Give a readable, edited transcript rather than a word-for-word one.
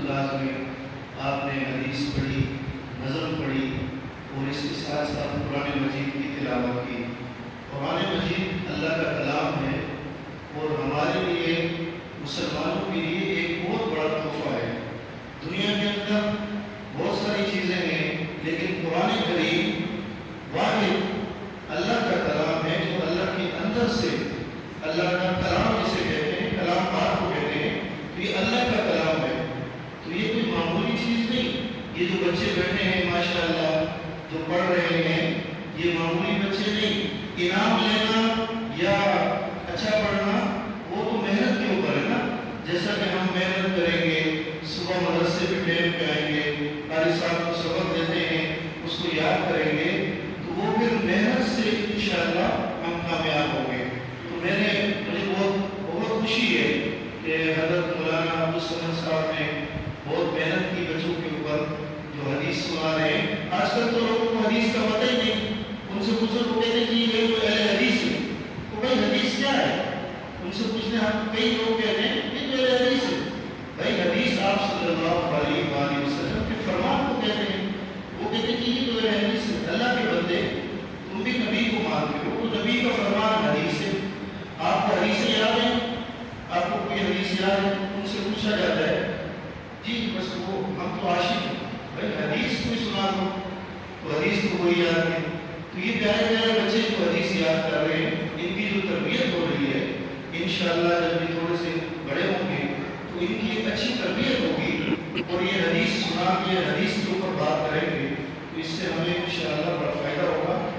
انداز میں آپ نے حدیث پڑھی، نظم پڑھی اور اس کے ساتھ ساتھ قرآن مجید کی تلاوت کی۔ قرآن مجید اللہ کا کلام ہے اور ہمارے لیے مسلمانوں کے لیے ایک بہت بڑا تحفہ ہے۔ دنیا کے اندر بہت ساری چیزیں ہیں، لیکن قرآن کریم واحد اللہ کا کلام ہے جو اللہ کے اندر سے، اللہ کا کلام جسے کہتے ہیں، کلام پاک کو کہتے ہیں، تو یہ اللہ کا کلام ہے۔ تو یہ کوئی معمولی چیز نہیں۔ یہ جو بچے بیٹھے ہیں ماشاءاللہ جو پڑھ رہے ہیں، یہ معمولی بچے نہیں۔ انعام لینا یا اچھا پڑھنا وہ تو محنت کے اوپر ہے نا۔ جیسا کہ ہم محنت کریں گے، صبح مدرسے پہ ٹائم پہ آئیں گے، قاری صاحب کو سبق دیتے ہیں، اس کو یاد کریں گے، تو وہ پھر محنت سے انشاءاللہ ہم کامیاب ہوں گے۔ تو مجھے بہت خوشی ہے کہ حضرت مولانا عبدالصمد صاحب نے بہت محنت کی بچوں کے اوپر جو حدیث سنا رہے ہیں۔ آج کل تو لوگوں کو حدیث کا پتہ ہی نہیں۔ ان سے پوچھو تو کہتے ہیں کہ یہ کوئی اہل حدیث ہے۔ تو بھائی حدیث کیا ہے؟ ان سے پوچھنے ہم کئی لوگ کہتے ہیں کہ یہ اہل حدیث ہے۔ بھائی حدیث آپ صلی اللہ علیہ وآلہ وسلم کے فرمان کو کہتے ہیں۔ وہ کہتے ہیں کہ یہ تو اہل حدیث ہے۔ اللہ کے بندے تم بھی نبی کو مانتے ہو تو نبی کا فرمان حدیث ہے۔ آپ کو حدیثیں یاد ہیں؟ آپ کو کوئی حدیث یاد ہے؟ ان سے پوچھا جاتا ہے جی بس وہ ہم تو عاشق ہیں، بھائی حدیث کوئی سنا دو، تو حدیث تو کوئی یاد نہیں۔ تو یہ پیارے پیارے بچے جو حدیث یاد کر رہے ہیں، ان کی جو تربیت ہو رہی ہے، انشاءاللہ جب یہ تھوڑے سے بڑے ہوں گے تو ان کی ایک اچھی تربیت ہوگی اور یہ حدیث سنا کے حدیث کے اوپر بات کریں گے، تو اس سے ہمیں انشاءاللہ بڑا فائدہ ہوگا۔